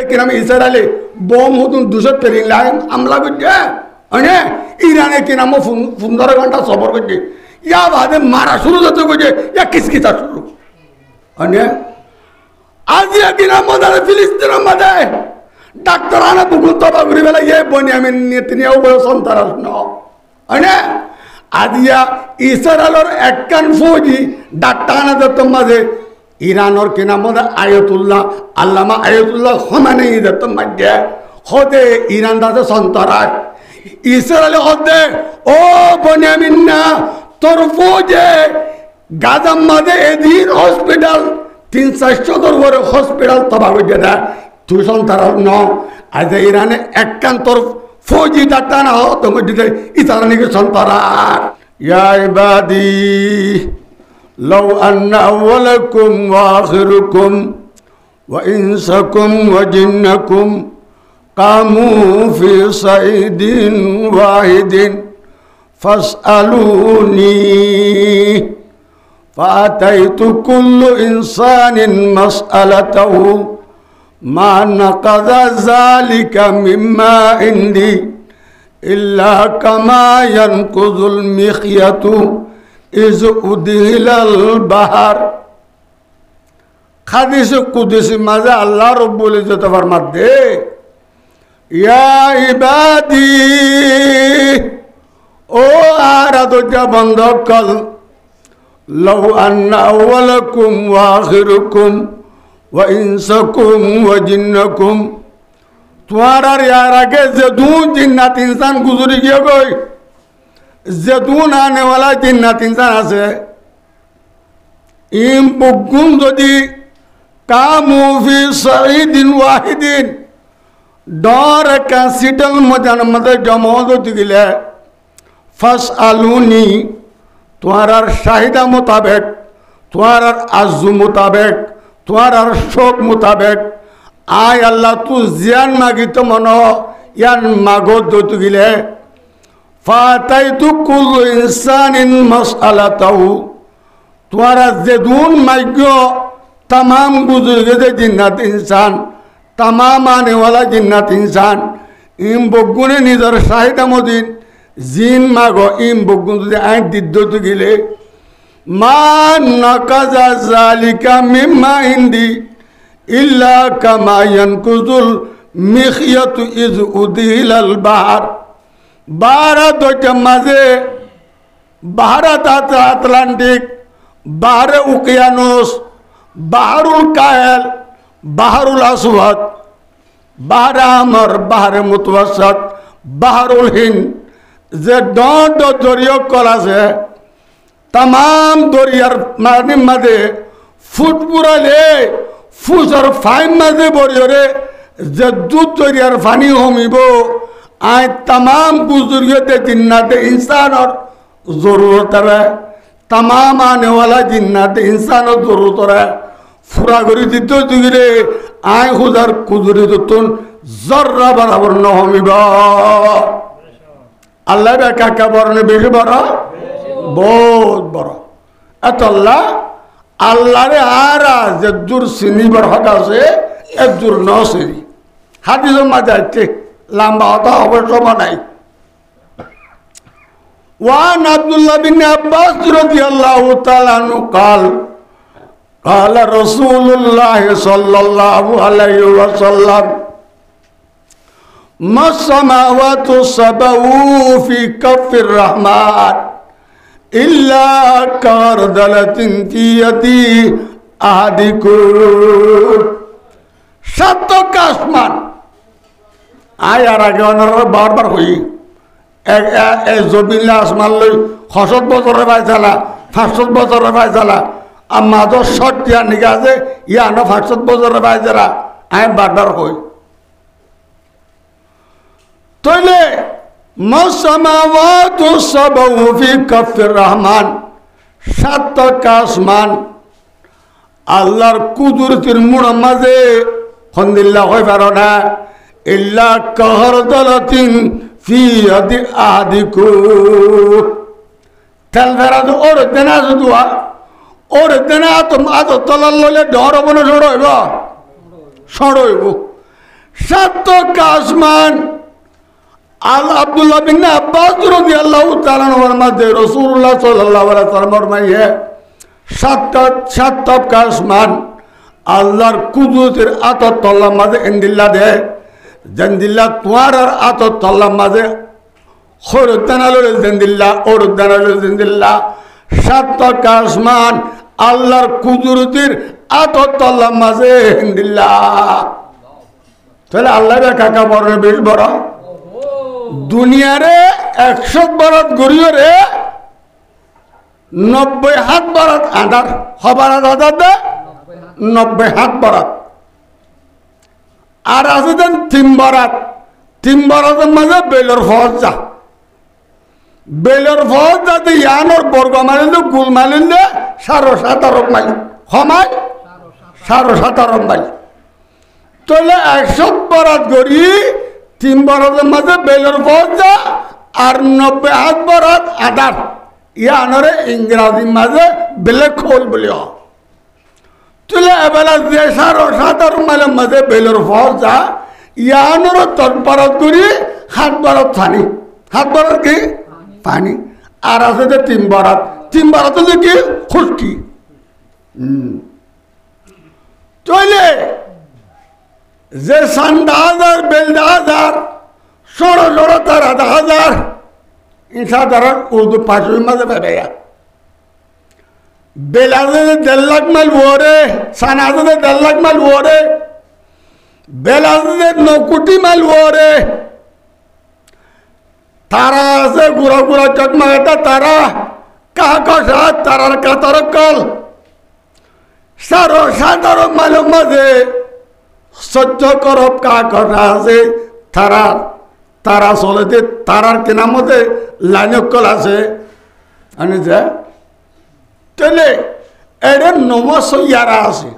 কিরাম ইসরায়েলে bomb হতুন 200 পেরিং line আমলা করছে মানে ইরানে কিরাম 15 ঘন্টা সফর করছে ইয়া বাদে মারা শুরু হতে করছে ইয়া কিসকিতা শুরু মানে আজিয়া কিরাম মদারে ফিলিস্তিনের মধ্যে ডাক্তার আনা বুকুল তবা করি বেলা ইয়ে বনিয়ামিন নেতানিয়াহু বড় সন্তান ন মানে আজিয়া ইসরায়েলের একখান ফৌজি ডাক্তার আনা দত্ত মাঝে ইরানোর কিনা মধ্যে আয়াতুল্লাহ আল্লামা আয়াতুল্লাহ খোমেনি দত্ত মাঝে হতে ইরান দাতে সন্তারায় ইসরায়েল হতে ও বনিয়ামিন না তোর ফৌজে গাজার মাঝে এদিন হসপিটাল 300 করে হসপিটাল তবা করে দেয় তুই সন্তার ন আজ ইরানে একখান তোর ফৌজি ডাক্তার না হো তোমার দিতে ইতারা নাকি সন্তারার ইয়া ইবাদি لو أن أولكم وآخركم وإنسكم وجنكم قاموا في صعيد واحد فاسألوني فأتيت كل إنسان مسألته ما نقض ذلك مما عندي إلا كما ينقض المخيط إذ أدخل البحر حديث قدسي ماذا الله رب العزة فرماتے يا عبادي او آراد جبندقل لو أن أولكم وآخركم وإنسكم وجنكم تمہارا یار آگے زدون جنات انسان گزری گیا کوئی زدون آنے والا جنات انسان آسے این بگن دودی کامو فی صعید واحدین دور کا سیٹل مجان مدر جمعو دگلے فاسألونی تمہارا شاہدہ مطابق تمہارا عزو مطابق تمہارا شوق مطابق آئی اللہ تو زیان ماگی تو منو یان ماگو دو تو گلے فاتیتو کل انسان مسئلتاو تمہارا زدون ماگیو تمام بزرگے جنات انسان تمام آنے والا جنات انسان این بگونے نیدر شاہدہ مدین زین ماگو این بگون دے آئین دیدو تو گلے ما نقض ذالک مما ہندی إلا كما ينقض المخيط إذ أدخل البحر بحر دو جمازه بحر أطلنطيك بحر أوقيانوس بحر الكاهل بحر الأسود بحر أحمر بحر متوسط بحر الهند যে ডট দরিয়া কলা আছে तमाम দরিয়ার মানে মধ্যে ফুটপুরালে ফুসর ফাইন মাঝে বরিয়রে যে দুধ দরিয়ার পানি হমিব আয় तमाम बुजुर्गते जिन्नाते इंसानर जरूरत है तमाम आने वाला जिन्नाते इंसानर जरूरत है फुरा करी दितो दिगले आय खुदार कुदरी तुन जर्रा बराबर न हमिब अल्लाह बे काका बरने बेশি বড় बहुत बড় अतल्ला আল্লাহ রে আরা যে দূর সিনিবার হক আছে এ দূর ন সিনি হাদিসের মাঝে আছে লম্বা হতা হবে সময় নাই ওয়ান আব্দুল্লাহ বিন আব্বাস রাদিয়াল্লাহু তাআলা আনহু قال قال رسول الله صلى الله عليه وسلم ما السماوات السبع في كف الرحمن إلا كردلة في يدي أحدكم شتك আসমান আয়ার আগে ওনারা বারবার হই এই জমিন আসমান লই ৬০ বছরের পাইছালা ৫০ বছরের পাইছালা আম্মা তো শর্ট ইয়া নিগা আছে ইয়া না ৫০ বছরের পাইছালা আমি বারবার হই তইলে মাসমাওয়াতু সাবউ ফি কাফির রহমান সাতটা আসমান আল্লাহর কুদরতের মুড় মাঝে হন্দিল্লাহ হয় পারো না ইল্লা কাহরদালাতিন ফি ইয়াদি আহাদিকুম তেল ফেরাদ ওর দেনা যদুয়া ওর দেনা তো আজ তলাল লইলে ডর হবো না সড় হইব সাত আসমান। আল আব্দুল্লাহ বিন আব্বাস রাদিয়াল্লাহু তাআলা ফরমাতে রাসূলুল্লাহ সাল্লাল্লাহু আলাইহি ওয়াসাল্লাম ফরমায়ে সাত আসমান আল্লাহর কুদরতের আতত তল্লা মাঝে এন্দিল্লা দে জন্দিল্লা তোমার আর আতত তল্লা মাঝে খরদানালুল জন্দিল্লা ওরদানালুল জন্দিল্লা সাত আসমান আল্লাহর কুদরতের আতত তল্লা মাঝে এন্দিল্লা। তাহলে আল্লাহ কাকা বড় বেশ বড় দুনিয়ারে 100 বরাত গড়িয়ে রে 90 হাত বরাত আধার হবার আধার দে 90 হাত বরাত আর আছে দেন 3 বরাতের মাঝে বেলর ফজ যা বেলর ফজ যাতে ইয়ানোর বর্গ মারিলে গুল মারিলে 17.5 মাইল সমাই 17.5 মাইল। তাহলে 100 বরাত গড়ি 3 বরাতের মাঝে বেলর ফজ যা আর 90 হাত বরাত আধার ইয়ানোরে ইংরাজি মাঝে ব্ল্যাক হোল বলি হয়। তুলে এবেলা যে 17.5 মাইলের মাঝে বেলর ফজা ইয়ানোর তৎপরত করি 7 বরাত পানি 7 বরাত কি পানি আর আছে যে 3 বরাত যে কি খুশকি। চলে যে সান্ডা হাজার বেলডা হাজার ষোড়ো তার 1000 ইনসাধারণ উর্দু পাঁচের মাঝে পাবে বেলাজে 1.5 লাখ মাইল ওরে সানাজে 1.5 লাখ মাইল ওরে বেলাজে 9 কোটি মাইল ওরে তারা আছে গুড়া গুড়া চকমা এটা তারা কাকসা তারার কাতার কল 17.5 মাইলের মাঝে 14 করব কাকসা আছে তারা চলেতে তারার কেনার মধ্যে লাইনকল আছে আমি যা তাহলে এটা 9 সৈয়ারা আছে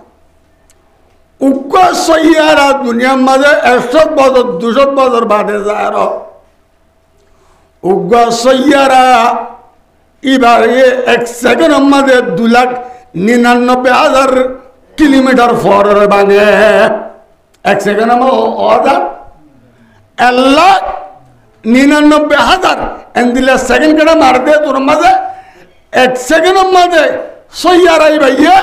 উগ্র সৈয়ারা দুনিয়ার মাঝে 100 বছর 200 বছর বাদে যায় আর উগ্র সৈয়ারা এবার 1 সেকেন্ডের মাঝে 2,99,000 কিলোমিটার ফর বাঙে 1 সেকেন্ডের মধ্যে 1,99,000 এন্দিলে সেকেন্ড কেটে মারতে তোর মাঝে 1 সেকেন্ডের মাঝে সৈয়ারাই ভাইয়ে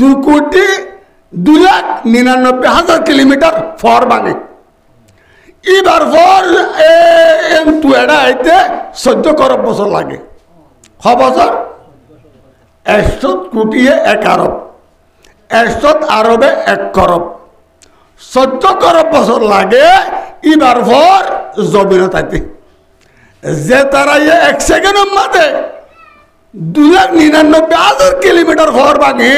2,99,000 কিলোমিটার ফর বাঙে এবার ফর এটা আইতে 14 করব বছর লাগে ক বছর 100 কোটি 1 আরব 100 আরবে 1 করব 14 করব বছর লাগে এবার ফর জমিনতাইতে যে তারা 1 সেকেন্ডের মাঝে 2,99,000 কিলোমিটার ফর বাঙে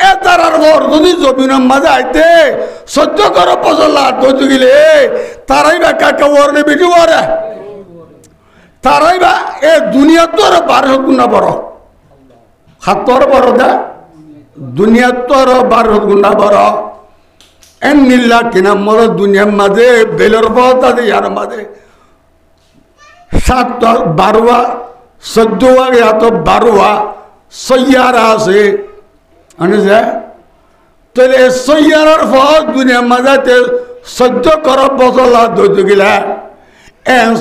এ তারার ফর যদি জমিনের মাঝে আইতে 14 করব বছর লাগ করতে গেলে তারাই বা কাকা ওরে বেশি ওরে তারাই বা এ দুনিয়া তো আরো 12 গুণা বড় 7 বড় দা দুনিয়া তো আরো 12 গুণা বড় এন নীলা কিনা মর দুনিয়ার মাঝে বেলর পথ আছে ইয়ার মাঝে 12 14 সৈয়ারা আছে তাহলে সৈয়ারার পথ দুনিয়ার মাঝে 14 করব বছর লাভ ধরতে গেলে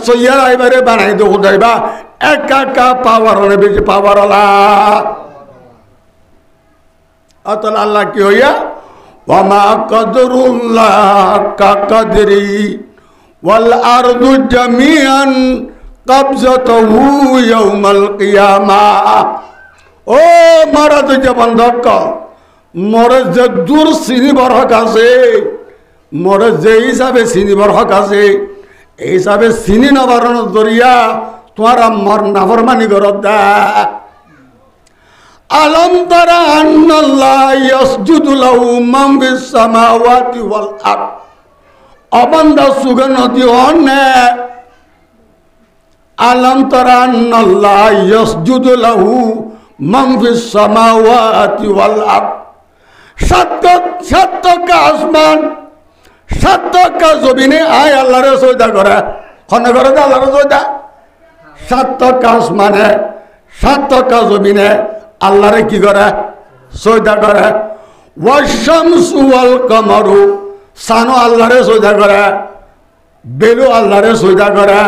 সৈয়ারা এবারে বানাই দেবো যাইবা একা পাওয়ার হলে বেশি পাওয়ার হলা অতল আল্লাহ কি হইয়া ওয়ামা কদরুল্লাহ কাকদরি ওয়াল আরদু জামিআন কবজাতুহু ইয়াউমাল কিয়ামাহ। ও মারা তো জীবন ধক্ক মরে যে দূর চিনিবার হক আছে মরে যে হিসাবে চিনিবার হক আছে এই হিসাবে চিনি নবারণ দরিয়া তোমার মর নাফরমানি করত দা আলম তারা আন্নাল্লাহ ইয়াসজুদু লাহু মান ফিস সামাওয়াতি ওয়াল আরদ অবান্দা সুগনতি অনে আলম তারা আন্নাল্লাহ ইয়াসজুদু লাহু মান ফিস সামাওয়াতি ওয়াল আরদ সাত আসমান 7 জমিনে আয় আল্লাহরে সজদা করে খনে করে আল্লাহরে সজদা 7 আসমানে 7 জমিনে আল্লাহরে কি করে সজদা করে ওয়াশামসু ওয়াল কামারু সানো আল্লাহরে সজা করে, বেলু আল্লাহরে সজা করে,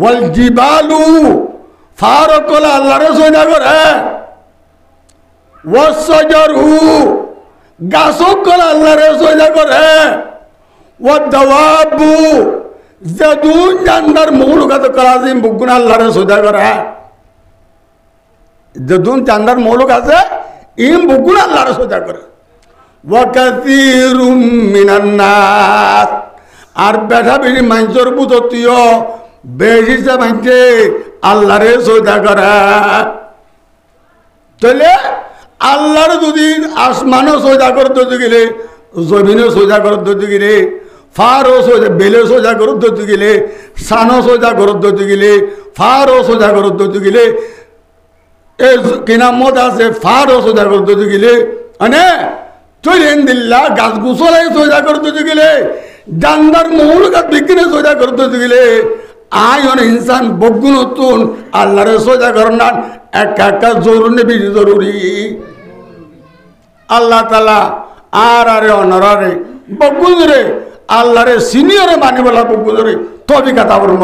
ওয়াল জিবালু ফারকল আল্লাহরে সজা করে, ওয়াসজারু গাছকল আল্লাহরে সজা করে, ওয়াদাওয়াবু জাদুন জান্দার মৌলুকাত কালাজিম বুগুন আল্লাহরে সজা করে, জাদুন জান্দার মৌলুক আছে ইম বুগুন আল্লাহরে সজা করে। ওয়াকাসীরুম মিনান নাস আর বেঠা বেশি মানুষের বুঝতিও বেশি মানছে আল্লাহরে সজা করে। তাহলে আল্লাহর যদি আসমানও সোজা করতে গেলে, জমিনও সোজা করতে গেলে, ফারও সোজা বেলে সোজা করতে গেলে, সানও সোজা করতে গেলে, ফারও সোজা করতে গেলে, এই কিনামত আছে ফারও সোজা করতে গেলে, মানে চলেন দিল্লা গাছ গুছলাই সোজা করতে গেলে, জান্দার মৌল গাছ বিজ্ঞানে সোজা করতে গেলে, আয়ন ইনসান বগুন নতুন আল্লাহরে সোজা করার একা একা জরুরি বেশি জরুরি। আল্লাহ তালা আর আরে অনারে বগুন রে আল্লাহরে সিনিয়রে মানি বলা বগুন রে তবে কথা বলব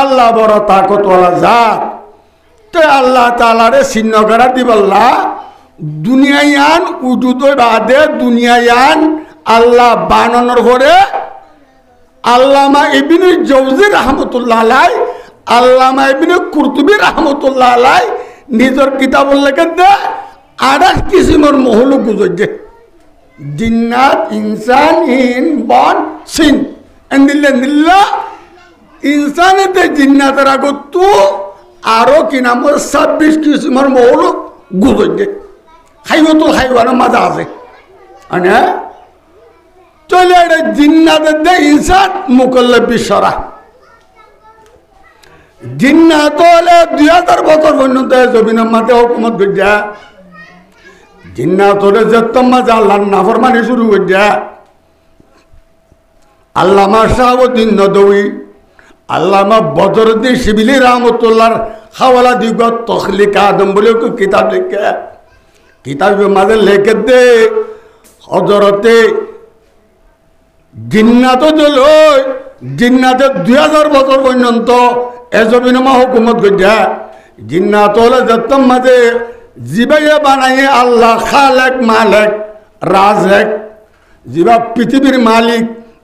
আল্লাহ বড় তাকতওয়ালা জাত। তো আল্লাহ তালারে চিহ্ন করা দিবল্লা দুনিয়ায়ান উজুদ বাদে দুনিয়ায়ান আল্লাহ বানানোর পরে আল্লামা ইবনে জৌজি রহমতুল্লাহ আলাই, আল্লামা ইবনে কুরতুবী রহমতুল্লাহ আলাই নিজের কিতাব লেখেন দে 28 কিসিমের মহলুক গুজরে জিন্নাত ইনসান ইন বন সিন এন্দিল্লা ইনসানেতে জিন্নাতের আগত আরো কি নাম 26 কিসিমের মহলুক গুজরে হাইওয়াতুল হাইওয়ানের মাঝে আছে মানে চলে এটা জিন্নাতের দে ইনসান মুকল্লব বিশ্বরা জিন্নাত হলে 2000 বছর পর্যন্ত জমিনের মাঝে হুকুমত করছে। জিন্নাত হলে যেতম মাঝে আল্লাহর নাফরমানি শুরু করছে। আল্লামা শাহাবুদ্দিন নদওয়ী, আল্লামা বদরুদ্দিন শিবিলি রহমতুল্লাহর হাওয়ালা দিগ তখলিক আদম বলে কিতাব লিখে, কিতাবের মাঝে লেখে দে হজরতে জিন্নাত জিন্নাতে 2000 বছর পর্যন্ত এজমিনমা হুকুমত করছে। জিন্নাত হলে যেতম মাঝে জিবাইয়ে বানাইয়ে আল্লাহ খালেক মালেক রাজেক জিবা পৃথিবীর মালিক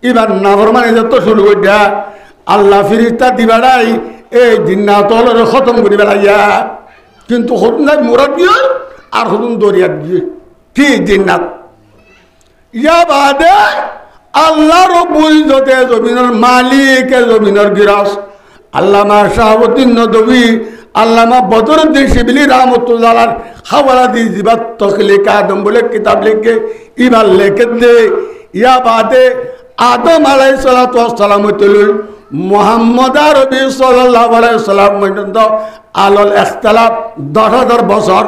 এবার নাফরমানি যত শুরু করছে আল্লাহ ফিরিস্তা দিবাড়াই এই জিন্নাত হলে খতম করে বেড়াইয়া কিন্তু হতুন নাই মুরাদ দিয়ে আর হতুন দরিয়া দিয়ে কি জিন্নাত ইয়া বাদে আল্লাহ রব্বুল ইজ্জতে জমিনের মালিক জমিনের গিরাস আল্লামা শাহাবুদ্দিন নদওয়ী, আল্লামা বদরুদ্দিন শিবিলি রহমতুল্লাহ হাওয়ালা দি জিবাত তখলিক আদম বলে কিতাব লিখে ইবার লেখে দে ইয়া বাদে আদম আলাইহিস সালাতু ওয়াস সালাম হইল মুহাম্মদ আরবি সাল্লাল্লাহু আলাইহি সাল্লাম পর্যন্ত আলল ইখতিলাফ 10000 বছর।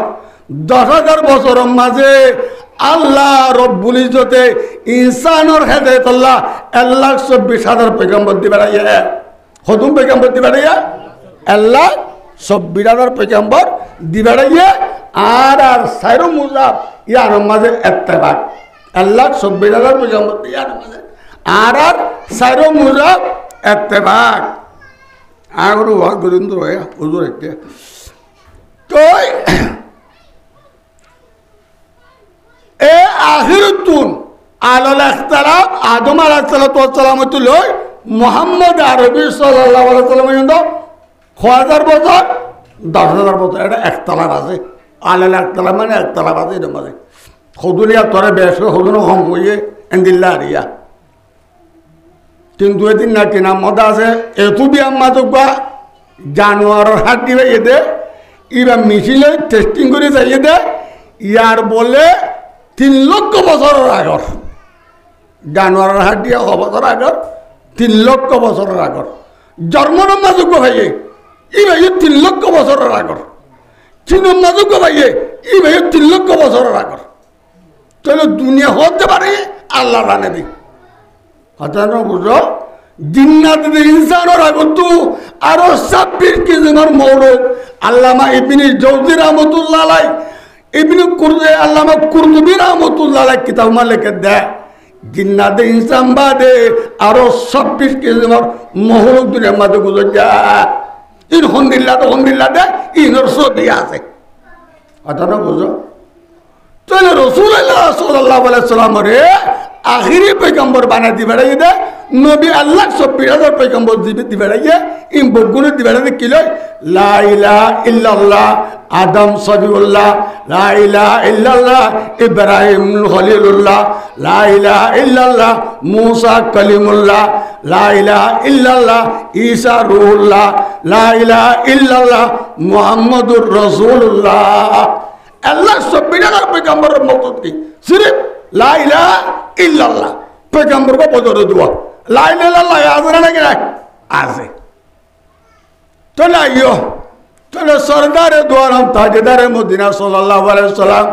10000 বছরের মাঝে আল্লাহ রব্বুল ইজ্জতে ইনসানের হেদায়েত আল্লাহ 1,24,000 পয়গম্বর দি বেড়াইয়া হতুম পয়গম্বর দি বেড়াইয়া 1,24,000 পয়গম্বর দি বেড়াইয়া আর আর সাইরো মুজাব ইয়ার মাঝে ইত্তেফাক 1,24,000 পয়গম্বর ইয়ার মাঝে আর আর সাইরো মুজাব ইত্তেফাক আগরু ওয়া গরিন্দ্র হয়া হুজুর একটা তো এ আখিরতুন আলাল ইখতিলাফ আদম আলাইহিস সালাতু ওয়াস সালাম লই মুহাম্মদ আরবি সাল্লাল্লাহু আলাইহি সাল্লাম পর্যন্ত 6000 বছর 10000 বছর এটা ইখতিলাফ আছে। আলাল ইখতিলাফ মানে ইখতিলাফ আছে এর মাঝে খুদুলিয়া তোরে বেশ খুদুনো কম হইয়ে এন্দিল্লা আরিয়া কিন্তু এদিন না কিনা মদা আছে এতু বি আম্মা তো জানোয়ারের হাত দিবে এতে ইবা মিছিলে টেস্টিং করে যাইয়ে দে ইয়ার বলে 3 লক্ষ বছরের আগর জানোয়ারের হাত দিয়া বছর আগর 3 লক্ষ বছরের আগর জন্মনম্মা যোগ্য ভাইয়ে ই ভাইয়ে 3 লক্ষ বছরের আগর চিনম্মা যোগ্য ভাইয়ে ই ভাইয়ে 3 লক্ষ বছরের আগর তাহলে দুনিয়া হতে পারে আল্লাহ রানেবি হতানো বুঝো জিন্নাতের ইনসানের আগত আরো 26 কিসিমের মৌলুক আল্লামা ইবনে জৌজি রহমতুল্লাহ আলাই ইবনে কুরতুবী আল্লামা কুরতুবী রহমতুল্লাহ আলাই কিতাব লিখে দেয় জিন্নাতে ইনসান বাদে আরো 26 কিলোমিটার মহলক দুনিয়ার মাঝে গুজর যা ইন হন্দিল্লাতে ইনর সদি আছে কথাটা বুঝো তাহলে রাসূলুল্লাহ সাল্লাল্লাহু আলাইহি সাল্লাম রে আখিরি পয়গম্বর বানাই দিবে দে নবী আল্লাহ 26,000 পয়গম্বর দিবে রে ইন বগুনে দিবে রে কি লয় লা ইলাহা ইল্লাল্লাহ আদম সবিউল্লাহ লা ইলাহা ইল্লাল্লাহ ইব্রাহিম খলিলুল্লাহ লা ইলাহা ইল্লাল্লাহ মুসা কালিমুল্লাহ লা ইলাহা ইল্লাল্লাহ ঈসা রূহুল্লাহ লা ইলাহা ইল্লাল্লাহ মুহাম্মাদুর রাসূলুল্লাহ আল্লাহ 26,000 পয়গম্বরের মকসদ কি সির্ফ লা ইলাহা ইল্লাল্লাহ পয়গম্বর को বদর দুয়া লা ইলাহা ইল্লাল্লাহ আছে না কি আছে তো লাইও চলো সরদারে দোয়ারাম তাজদারে মদিনা সাল্লাল্লাহু আলাইহি সাল্লাম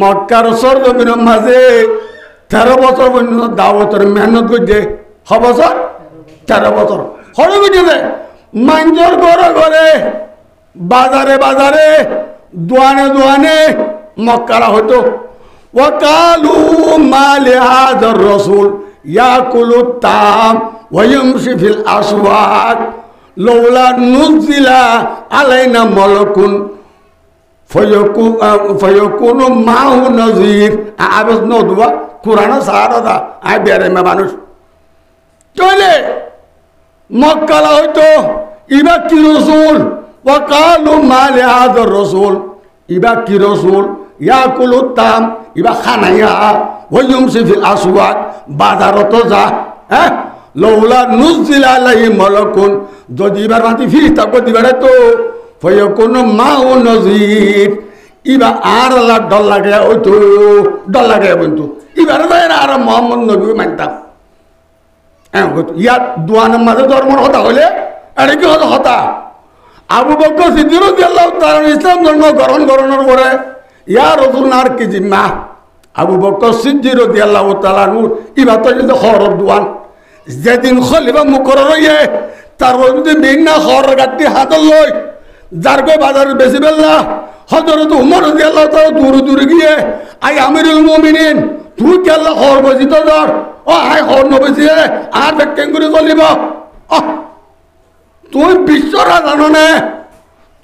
মক্কার সরজমিনের মাঝে 13 বছর পর্যন্ত দাওয়াতের মেহনত করছে বছর 13 বছর হলো বুঝলে মাঞ্জর ঘরে বাজারে বাজারে দোয়ানে মক্কারা হতো ওয়াকালু মালি হাযার রাসূল ইয়াকুলু তাম ওয়া ইয়ামশি ফিল আসওয়াক লৌলা নুজিলা আলাইনা মালাকুন ফায়াকুনু মাহু নাযীর আবাস নদুয়া কুরআন সারাদা আই বেরে মানুষ চলে মক্কালা হইতো ইবা কি রাসূল ওয়াকালু মালি হাযার রাসূল ইবা কি রাসূল ইয়াকুলু তাম ইবা খানাইয়া ওয়া ইয়ামশি ফিল আসওয়াক বাজারত যা হ্যাঁ লৌলা নুজিলা আলাইহি মালাকুন যদি এবার মাতি ফিরিস্তা কো দিবারে তো ফায়াকুনু মাহু নাযীর ইবা আর আল্লাহ ডর লাগে ওই তো ডর লাগে বন্ধু এবারে যাই আর মুহাম্মদ নবী মানতাম ইয়াত দোয়ানের মাঝে ধর্মর হতা হলে এটা কি হতা আবু বকর সিদ্দিক রাদিয়াল্লাহু তাআলা ইসলাম ধর্ম গ্রহণ করানোর পরে ইয়া রাসূলুল্লাহ কি জিম্মা আবু বকর সিদ্দিক রাদিয়াল্লাহু তাআলা ইবা তো যদি হরর দোয়ান যেদিন খলিফা মুকরর হইয়ে তার মধ্যে মেঘনা হর গাড়ি হাতল লই যার কই বাজারে বেশি বেলা হযরত উমর রাদিয়াল্লাহু তাআলা দূরে গিয়ে আই আমিরুল মুমিনিন তুই কি আল্লাহ হর বজিত ধর ও আই হর নবজি আর ব্যাখ্যান করে চলিব তুই বিশ্বরা জানো না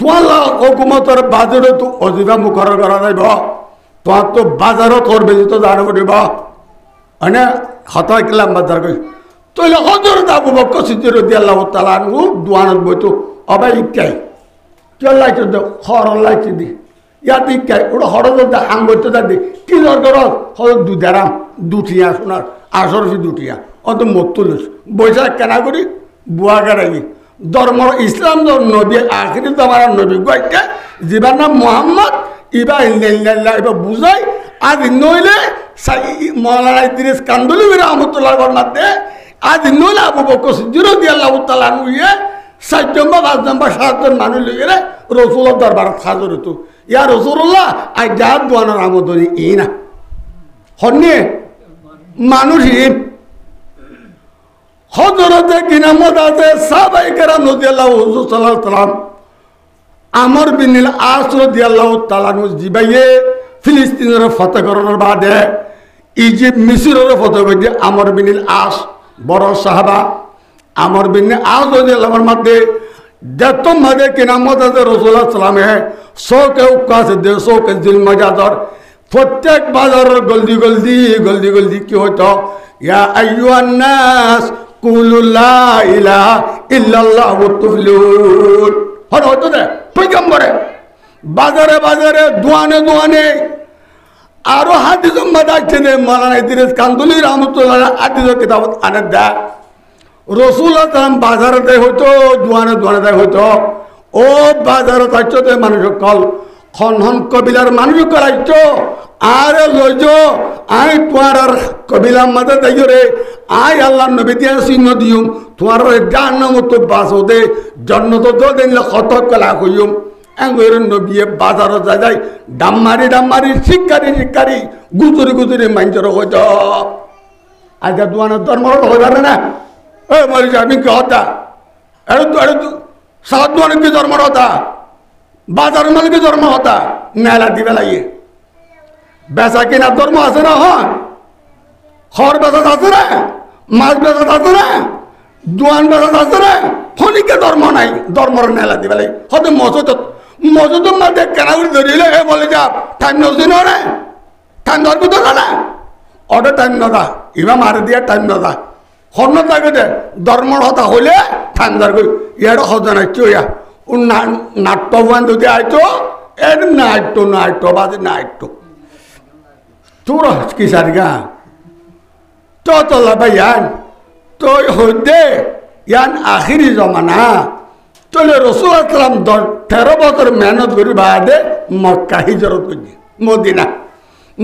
তোলা হুকুমতের বাজারে তো অজিবা মুকরর করা যাইব তোমার তো বাজারও তোর বেশি তো জানো দিব মানে হতা কিলাম বাজার কই তইলে হযরত আবু বকর সিদ্দিক রাদিয়াল্লাহু তাআলা আনহু দোয়ানত বইতো অবাই ইকাই কে লাইতে দে হর লাইতে দি ইয়াত ইকাই ওটা হরদ দে আঙ্গতে দে কি দরকার হল দুধারাম দুটিয়া শোনার আসরফি দুটিয়া অত মতুলুস বৈশাখ কেনা করি বুয়া গাড়াই ধর্ম ইসলাম নবী আখিরি তোমার নবী গইটা জীবার নাম মোহাম্মদ ইবা ইল্লাল্লাহ ইবা বুঝাই আজ নইলে মৌলানা ইদ্রিস কান্দুলি রহমাতুল্লাহ বর্মাতে আজ নইলে আবু বকর সিদ্দিক রাদিয়াল্লাহু তাআলা আনহু 4 নম্বর 5 নম্বর 7 জন মানুষ লইয়ে রাসূলের দরবারত হাজির হতো ইয়া রাসূলুল্লাহ আই জাত দোয়ানোর আমদনি ইনা হন্নে মানুষই হযরতে কিনামত আছে সাহাবায়ে কেরাম রাদিয়াল্লাহু হুজুর সাল্লাল্লাহু আলাইহি সাল্লাম আমর বিন আস রাদিয়াল্লাহু তাআলা নু জিবাইয়ে ফিলিস্তিনের ফতহ করানোর বাদে ইজিপ্ট মিশরের ফতহ করে আমর বিন আস বড় সাহাবা আমর বিন আস রাদিয়াল্লাহু মধ্যে যতম মাদে কিনামত আছে রাসূলুল্লাহ সাল্লামে 100 के उक्का से 100 के दिल मजादर প্রত্যেক বাজারের গলদি কি হতো ইয়া আইয়ুহান নাস কুলু লা ইলাহা ইল্লাল্লাহ ওয়া তুফলিহুন হতো না পয়গম্বরে বাজারে দোয়ানে আরো হাদিস মাদাচ্ছে দে মাওলানা ইদ্রিস কান্দুলি রহমাতুল্লাহ হাদিস কিতাবত আনে দা রাসূলুল্লাহ সাল্লাম বাজারে হতো দোয়ানে হতো ও বাজারে তাইতে মানুষ কল খন কবিলার মানুষ করাইছ আর লইজ আই তোমার কবিলার মাঝে যাইও রে আই আল্লাহ নবী দিয়া চিহ্ন দিউম তোমার জাহান্নাম তো বাঁচো দে জন্নত তো দিলে কত কলা কইম এঙ্গের নবীয়ে বাজারে যাই ডাম মারি শিকারি গুজরি মাঞ্জর হইত আজ দোয়ানের ধর্ম হয়ে পারে না এ মরি আমি কি হতা এড়ু সাত দোয়ানের কি ধর্ম হতা বাজার মালিকের ধর্ম হতা মেলা দিবে লাগিয়ে বেচা কিনা ধর্ম আছে না হয় খড় বেচা আছে রে, মাছ বেচা আছে রে, দোয়ান বেচা আছে রে, ফনিকে ধর্ম নাই, ধর্মর নেলা দিবে হতে মজুদ মাঝে কেনাগুলি ধরিলে এ বলে যা টাইম নজদিন রে, টাইম ধর কোথাও না অটো টাইম নদা ইবা মারে দিয়া টাইম নদা হর্ণ থাকে দে ধর্মর হতা হইলে টাইম ধর কই ইয়ার হজা নাই চইয়া ও নাট্য বান যদি আইতো এর নাট্য বাজে নাট্য তোর কি সারিগা তো তোলা ভাই ইয়ান তো হইতে ইয়ান আখিরি জমানা তোলে রসুল আসলাম 13 বছর মেহনত করি বাদে মক্কা হিজরত করি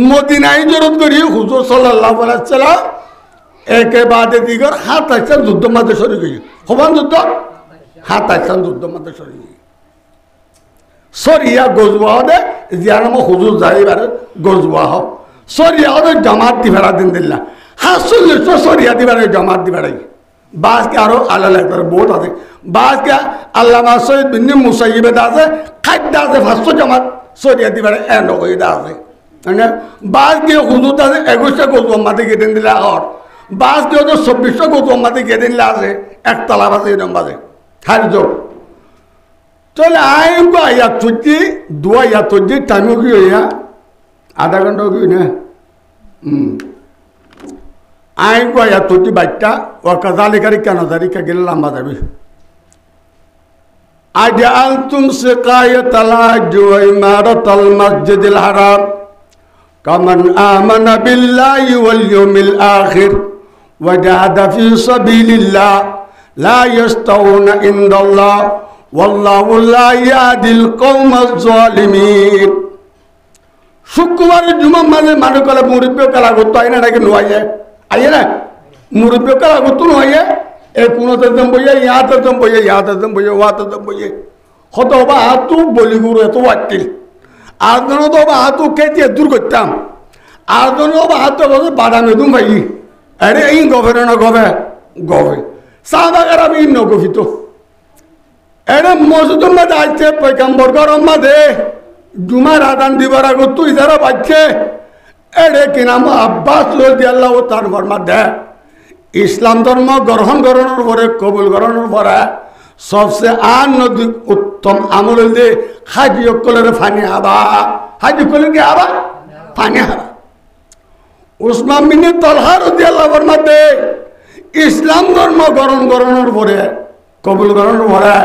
মদিনা হিজরত করি হুজুর সাল্লাল্লাহু আলাইহি সাল্লাম একে বাদে দিগর 27 যুদ্ধ মাঝে সরি গই হবান যুদ্ধ 27 যুদ্ধ মাঝে সরি গই সরিয়া গজওয়া দে জিয়ানাম হুজুর যাইবার গজওয়া হ সরিয়া দে জামাত দিবারা দিন দিল্লা হাসুল সরিয়া দিবারে জামাত দিবারে বাস কে আরো আলাদা একবার বোর্ড আছে বাস কে আল্লামা সৈয়দ বিন মুসাইয়িব আছে খাদ্য আছে 500 জামাত সরিয়া দিবারে এন্ড হইদা আছে মানে বাস কে হুজুর আছে 21টা গজওয়া মাঝে গেদিন দিলা আর বাস কে 24টা গজওয়া মাঝে গেদিন দিলা আছে একতলা বাজে এরকম বাজে হার যোগ চলে আইনকো আইয়া তুজি দুয়া ইয়া তুজি টাইমও কি হইয়া আধা ঘন্টা কি না আইনকো আইয়া তুজি বাইটা ও কাজালিকারি কানাজারিকা গেলে লম্বা যাবি আজআলতুম সিকায়াতাল হাজ্জ ওয়া ইমারাতাল মাসজিদিল হারাম কামান আমানা বিল্লাহি ওয়াল ইয়াউমিল আখির ওয়া জাহাদা ফি সাবিলিল্লাহ লা ইয়াস্তাউনা ইনদাল্লাহ ওয়াল্লাহু লা ইয়াহদিল কওমাজ জালিমিন শুক্রবার জুমা মানে মানে কলে মুরব্বি কালা গতো আইনা নাকি নয় আইয়ে না মুরব্বি কালা গতো নয় এ কোনো তদম বইয়ে ইয়াতে তদম বইয়ে ইয়াতে তদম বইয়ে ওয়াতে তদম বইয়ে হতো বা হাতু বলি গুরু এত ওয়াটিল আর জন তো বা হাতু কেটে দূর করতাম আর জন বা হাতু বসে বাদামে দুম ভাই আরে এই গভে না গভে সাহাবাগার আমি নগফিত এরা মসজিদের মধ্যে আসছে পয়গম্বর গরম মাঝে জুমার আদান দিবার আগে তুই যারা বাচ্চে এরে কি নাম আব্বাস রাদিয়াল্লাহু তাআলা ফরমাতে ইসলাম ধর্ম গ্রহণ করানোর পরে কবুল করানোর পরে সবচেয়ে আনন্দিক উত্তম আমল হইলে হাজি অকলের ফানি হাবা হাজি অকলে কি হাবা ফানি হাবা উসমান বিন তালহা রাদিয়াল্লাহু ফরমাতে ইসলাম ধর্ম গ্রহণ করানোর পরে কবুল করানোর পরে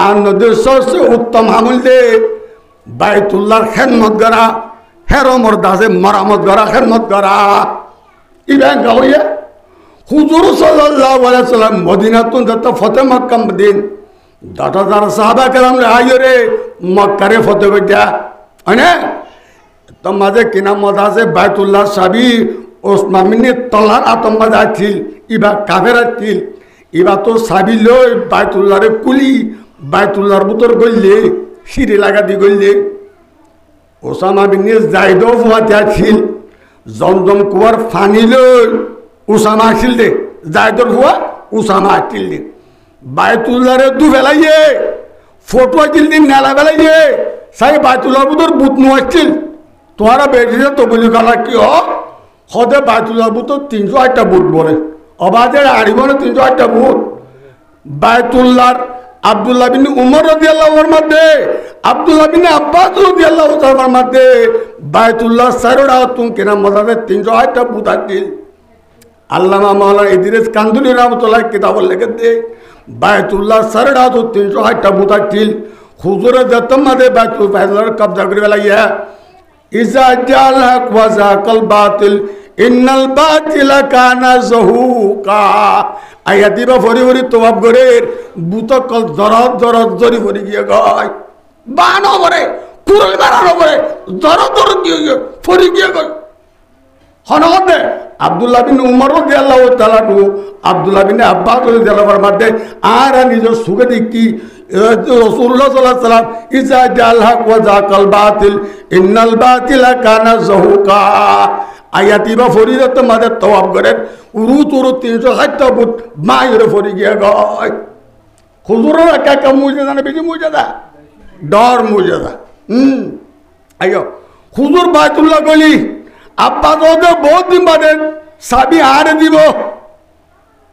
আনন্দের সবচেয়ে উত্তম আমল দে বাইতুল্লাহর খেদমত করা হেরমর দাসে মরামত করা খেদমত করা ইবেন গাওয়া হুজুর সাল্লাল্লাহু আলাইহি সাল্লাম মদিনাতুন যত ফতে মক্কা দিন দাদা দাদা সাহাবা কেরাম আইও রে মক্কারে ফতে গজা আনে তো মাঝে কিনা মত আছে বাইতুল্লাহ সাবি ওসমান বিন তালহার আতম্বাদ আছিল ইবা কাফের আছিল ইবা তো সাবি লই বাইতুল্লাহরে কুলি বাইতুল্লাহর ভিতর গইলে সিঁড়ি লাগা দি গইলে ওসামা বিন জাইদও ফুয়াতে আছিল জমজম কুয়ার ফানি লই উসামা আছিল দে জাইদর ফুয়া উসামা আছিল দে বাইতুল্লাহরে দু ফেলাইয়ে ফটো আছিল দিন নেলা ফেলাইয়ে সাই বাইতুল্লাহর ভিতর বুত নো আছিল তোরা বেরিয়ে তো বলি গলা কি হদে বাইতুল্লাহর ভিতর 308টা বুট বলে অবাধে আড়িবনে 308টা বুট বাইতুল্লাহর আব্দুল্লাহ বিন উমর রাদিয়াল্লাহুর মধ্যে আব্দুল্লাহ বিন আব্বাস রাদিয়াল্লাহু তাআলার মধ্যে বাইতুল্লাহ সারড়া তুম কেনা মজাবে 308টা বুট আছিল আল্লামা মাওলানা ইদ্রিস কান্দুলি রহমাতুল্লাহ কিতাব লিখে দে বাইতুল্লাহ সারড়া তো 308টা বুট আছিল হুজুরে যতম মধ্যে বাইতুল্লাহর কবজা করে লাইয়া ইজা জাল হক ওয়া যাকাল বাতিল ইন্নাল বাতিলা কানা যহুকা আয়াতিবা ফরি ফরি তওয়াব করে বুতকল জরত জরি ফরি গিয়ে গয় বানো করে কুরল বানো করে জরত গিয়ে ফরি গিয়ে গয় হনগতে আব্দুল্লাহ বিন উমর রাদিয়াল্লাহু তাআলা টু আব্দুল্লাহ বিন আব্বাস রাদিয়াল্লাহু তাআলার মধ্যে আর নিজে সুগে দেখি রাসূলুল্লাহ সাল্লাল্লাহু আলাইহি ওয়াসাল্লাম ইজা জাল হক ওয়া যাকাল বাতিল ইন্নাল বাতিলা কানা যহুকা আয়াতিবা ফরিদত মাদে তওয়াব করে উরু তুরু 360টা বুট মায়ের ফরি গিয়ে গয় হুজুরের একা মুজেদা না বেশি মুজেদা ডর মুজেদা আইও হুজুর বাইতুল্লাহ গলি আব্বা তো বহুত দিন বাদে সাবি আর দিব,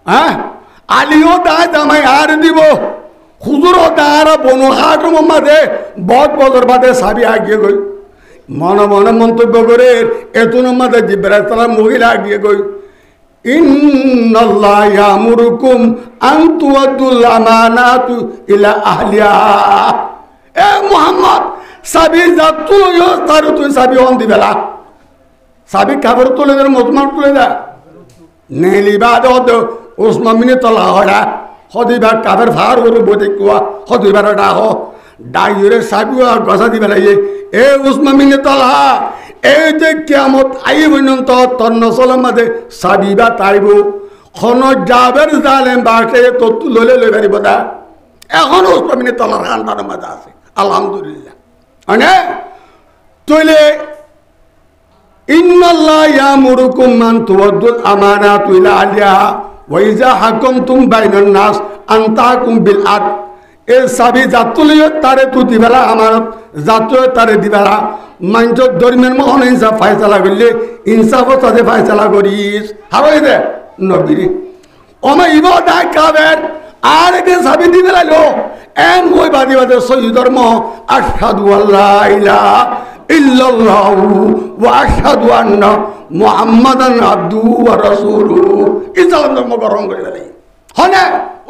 হ্যাঁ আলিও দায় জামাই আর দিব, হুজুরও দাঁড়া বনু হাট মাঝে বদ বদর বাদে সাবি আগিয়ে গই মনে মনে মন্তব্য করে এতুন মাঝে জিব্রাইল সালাম মহিলা আগিয়ে গই ইন্নাল্লাহ ইয়ামুরুকুম আন তুআদ্দুল আমানাতু ইলা আহলিহা। এ মুহাম্মদ সাবি জাত তুলো তার তুই সাবি অন দিবেলা, সাবি কাবর তুলে দেন মজমান তুলে দা নেলি বাদ ওসমান মিনে তলা হড়া হদিবার কাবের ভার করে বই কুয়া হদিবার ডাহ ডাইরে সাবি গসা দিবে লাগে এ ওসমান মিনে তলা এই যে কিয়ামত আই পর্যন্ত তন্ন চলার মাঝে সাবি বা তাইব খন যাবের জালেম বাসে তত্তু ললে লই পারিব না। এখন ওসমান মিনে তলার খানটার মাঝে আছে আলহামদুলিল্লাহ। মানে তৈলে ইন্নাল্লাহ ইয়ামুরুকুম আন তুআদ্দুল আমানাতু ইলা আহলিহা ওয়া ইযা হাকামতুম বাইনান নাস আন তাহকুম বিল আদল। এ সাবি জাতুলিও তারে তু দিবেলা আমানত জাতুয় তারে দিবেলা মানজ দরমিয়ান মহন ইনসাফ ফায়সালা করলে ইনসাফও সাথে ফায়সালা করিস হাওয়াই দে নবীরি ওমা ইবাদাত কাবের আর কে সাবি দিবেলা লো এন ওই বাদি বাদে সহি ধর্ম আশহাদু আল্লা ইলাহা ইল্লাল্লাহু ওয়া আশহাদু আন্না মুহাম্মাদান আবদুহু ওয়া রাসূলুহু ইসলাম ধর্ম গ্রহণ করে ফেলে হনে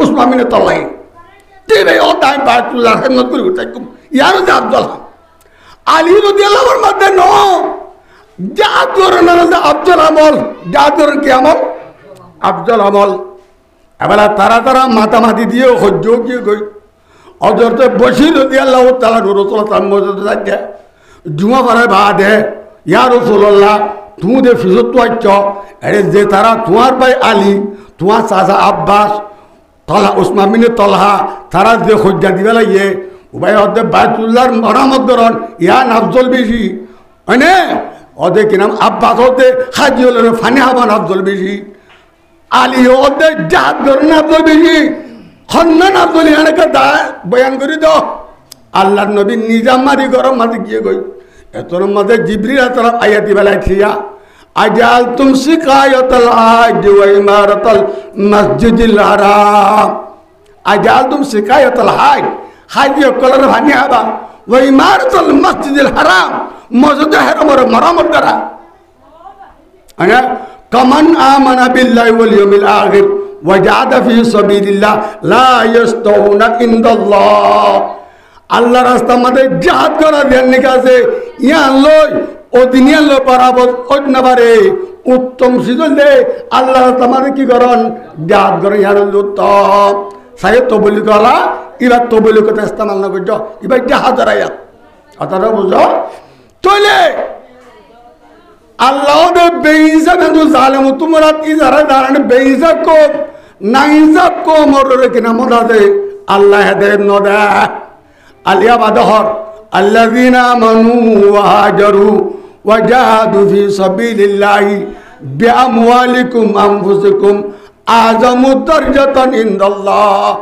উসমান বিন তাল্লাই দিবে ও টাইম বাতুল্লাহ খেদমত করে উঠাইকুম ইয়ার যে আব্দুল আলী রাদিয়াল্লাহু আনহুর মধ্যে ন জাদুর না আব্দুল আমল জাদুর কি আমল আব্দুল আমল এবারে তারা তারা মাতামাতি দিয়ে সহ্য কি গই হযরতে বশির রাদিয়াল্লাহু তাআলা রাসূলুল্লাহ সাল্লাল্লাহু আলাইহি ওয়াসাল্লাম জুমা পড়ায় বাদ হে ইয়া রাসূলুল্লাহ তুমি দে ফিজত তো আচ্ছ আরে যে তারা তোমার ভাই আলী তোমার চাচা আব্বাস তলা উসমান বিন তলহা তারা যে সহ্য দিবে লাগে উভয় হতে বাইতুল্লাহর মেরামত করন ইয়া আফজল বেশি হয়নে ওদের কি নাম আব্বাস হতে হাজি হলেন ফানি হাবান আফজল বেশি আলী ওদের জাহাজ করেন আফজল বেশি খন্নান আফজল ইয়ানকে বয়ান করে দাও আল্লাহর নবী নিজামারি গরম মাঝে গিয়ে গই এতর মাঝে জিবরিল আতরাফ আয়াতি বেলাইছিয়া আজাল তুম সিকায়াতাল হাজ ওয়া ইমারাতাল মসজিদিল হারাম আজাল তুম সিকায়াতাল হাজ হাজ কলর ভানি হাবা ওয়া ইমারাতাল মসজিদিল হারাম মসজিদ হারামের মেরামত করা আনা কামান আমানা বিল্লাহি ওয়াল ইয়াউমিল আখির ওয়া জাহাদা ফি সাবিলিল্লাহ লা ইয়াস্তাউনা ইনদাল্লাহ। আল্লাহ রাস্তা মাঝে জাহাদ করা ধ্যান নিকাছে ইয়ান লই ও দিনিয়ান লো পারাবত ওই না পারে উত্তম সিজন দে আল্লাহ রাস্তা মাঝে কি করন জাহাদ করে ইয়ান উত্তম সাহেব তো বলি কলা এবার তো বলি কথা ইস্তেমাল না করছ এবার জাহাদ রায়া কথাটা বুঝো তৈলে আল্লাহ দে বেইজা কিন্তু জালেম তোমরা কি যারা দাঁড়ানে বেইজা কম নাইজা কম ওর কিনা মদা দে আল্লাহ হেদায়েত নদা আলিয়া বাদহর আল্লাযীনা আমানু ওয়া হাজারু ওয়া জাহাদু ফি সাবিলিল্লাহি বিআমওয়ালিকুম আনফুসিকুম আযামু দারজাতান ইনদাল্লাহ।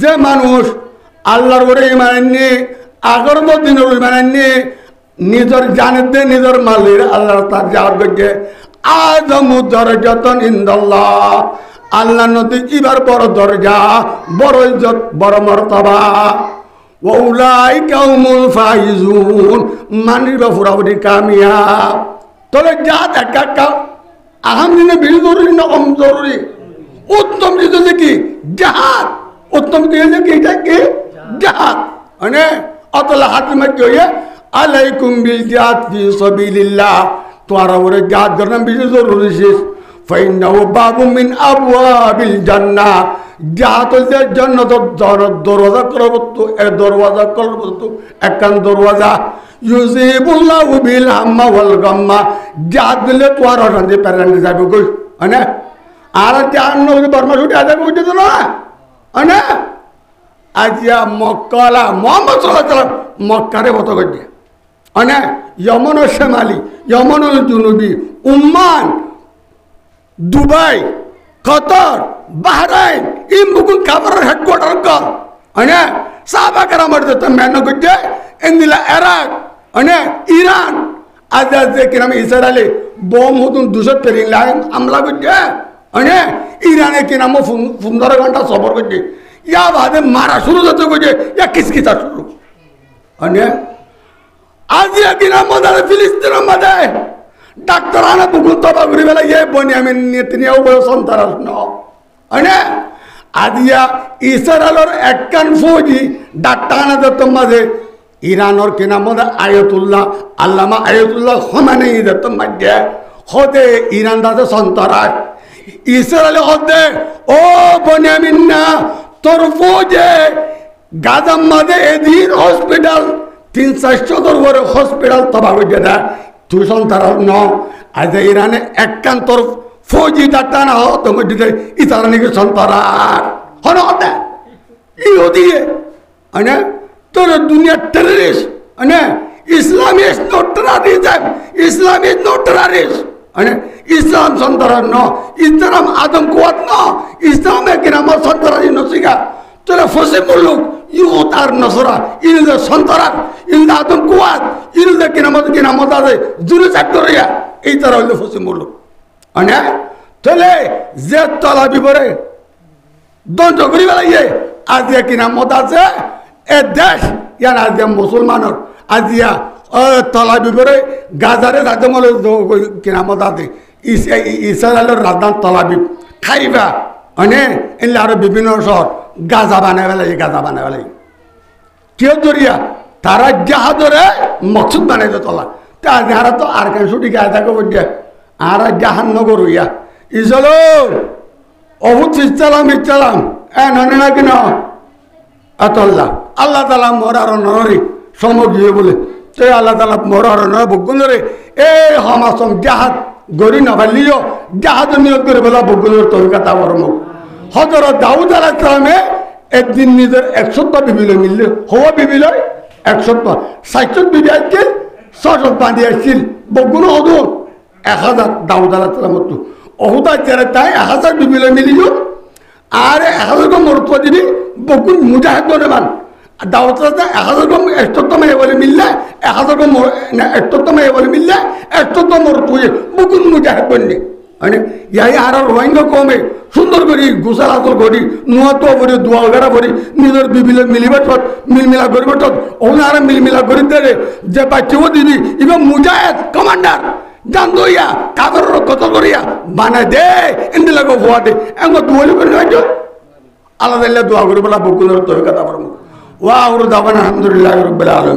যে মানুষ আল্লাহর উপরে ঈমান আনে আগর দিনের ঈমান আনে নিজের জানেতে নিজের মালের আল্লাহর তার জাহাদ করছে আযামু দারজাতান ইনদাল্লাহ আল্লাহ নদী ইবার বড় দরজা বড় ইজ্জত বড় মর্তবা ওয়াউলাইকা হুমুল ফাইজুন মানিবা ফুরাউদি কামিয়াব। তবে জাহাদ একা আহাম দিনে বেশি জরুরি না কম জরুরি উত্তম জিনিস কি জাহাদ উত্তম কি হয়েছে কি এটা কি জাহাদ মানে অতলা হাতের মধ্যে হয়ে আলাইকুম বিল জিহাদ ফি সাবিলিল্লাহ তোমার উপরে জাহাদ করার বেশি জরুরি শেষ ফাইন্নাহু বাবুম মিন আবওয়াবিল জান্নাহ জাহাদ হচ্ছে জান্নাতের দরওয়াজা করবতো এর দরওয়াজা করবতো একখান দরওয়াজা ইউজিবুল্লাহু বিল হাম্মা ওয়াল গাম্মা জাহাদ দিলে তোমার অশান্তি প্যারান্তি যাবে কই মানে আর জাহান্ন বর্মা ছুটে আদা করতে তো না মানে আজিয়া মক্কালা মোহাম্মদ সাল্লাল্লাহু আলাইহি ওয়াসাল্লাম মক্কারে মতো করছে মানে ইয়মন ও শেমালি ইয়মন ও জুনুবি উম্মান দুবাই কতর বাহরাইন এই মুকুল খাবারের হেডকোয়ার্টার কল মানে সাহাবা কেরামের তো মেন করছে ইন্দিলা ইরাক মানে ইরান আজ যে কিরাম ইসরায়েলি বম হতুন 200 ট্রেনিং লাইন আমলা করছে মানে ইরানে কিনা মো 15 ঘন্টা সফর করছে ইয়া বাদে মারা শুরু হতে করছে ইয়া কিসকিতা শুরু মানে আজ কিনা মধ্যে ফিলিস্তিনের মধ্যে ডাক্তার আনা বুকুল তবা ঘুরে বেলা ইয়ে বনি আমি নেতনিয়াহু বলে সন্তারাস ন মানে আজিয়া ইসরায়েলের একখান ফৌজি ডাক্তার আনা দত্ত মাঝে ইরানের কিনা মধ্যে আয়াতুল্লাহ আল্লামা আয়াতুল্লাহ খোমেনি দত্ত মাঝে হতে ইরান দাসে সন্তারাস ইসরায়েল হতে ও বনিয়ামিন না তোর ফৌজে গাজার মাঝে এদিন হসপিটাল 300 করে হসপিটাল তবা হয়ে যায় তুই সন্তারাস ন আজ ইরানে একখান তোর ফৌজি ডাক্তার না হো তোমার দিতে ইতারা নাকি সন্তারাস হন হতে ইহুদি মানে তোর দুনিয়া টেররিস্ট মানে Islam is not terrorism Islam is not terrorist মানে ইসলাম সন্তারাস ন ইসলাম আদম কুয়াত ন ইসলামে কিনা মো সন্তারাস নসিকা তোরা ফসে মুলুক ইহুদ আর নসরা ইলদে সন্তারাস ইলদে আদম কুয়াত ইলদে কিনা মো দাদে জুরে চাকরিয়া এই তারা হইলে ফসে মুলুক মানে তাহলে যে তলা বিবরে দণ্ড করি বেলাইয়ে আজিয়া কিনা মত আছে এ দেশ ইয়ান আজিয়া মুসলমানের আজিয়া তলা বিবরে গাজারে রাজমল কিনা মত আছে ইসরায়েলের রাজধান তলাবিব খাইবা মানে এলে আরো বিভিন্ন শহর গাজা বানায় বেলাই গাজা বানায় বেলাই কেউ জড়িয়া তারা জাহাজরে মকসুদ বানাইতে তলা তা যারা তো আর কেন ছুটি গায়ে থাকে বলছে আর জাহান নগর হইয়া ইসলো অভূত ইচ্ছালাম ননে না কিনা আতল্লা আল্লাহ তালা মরার নরে সমগিয়ে বলে তো আল্লাহ তালা মরার নয় বগুনরে এ হমাসম জাহাজ গড়ি নভালিও জাহাজ নিয়োগ করে বলা বগুনের তরিকা বরমুখ হজরত দাউদ আলাইহিস সালামে একদিন নিজের 100 বিবিলে মিললে হওয়া বিবিল 100 60 বিবি আসছিল 600 বাঁধি আসছিল বগুন হদু 1000 দাউদ আলাইহিস সালামত অহুদা যারা তাই 1000 বিবিলে মিলিল আর 1000 কম মরত্ব দিবি বকুন মুজাহিদ বনেমান দাউদ আলাইহিস 1000 কম 100 মেয়ে বলে মিললে 1000 কম 100 মেয়ে বলে মিললে 100 মরত্ব বকুন মুজাহিদ বননি মানে ইয়াই আর রোহিঙ্গা কমে সুন্দর করি গোসাল আতর করি নুয়া তো করি দোয়া গেরা করি নিজের বিবিলে মিলিবার পর মিলমিলা করিবার পর ওনারা মিলমিলা করি দেরে যে বাচ্চাও দিবি ইবা মুজাহিদ কমান্ডার জানতো ইয়া কাগর কত করিয়া বানাই দে এমনি লাগো হওয়া দে এমন দুয়ালি করে নয় আলাদা দোয়া করি বলা বকুলের তরিকা তারপর ওয়া দাবান আলহামদুলিল্লাহ রাব্বিল আলামিন।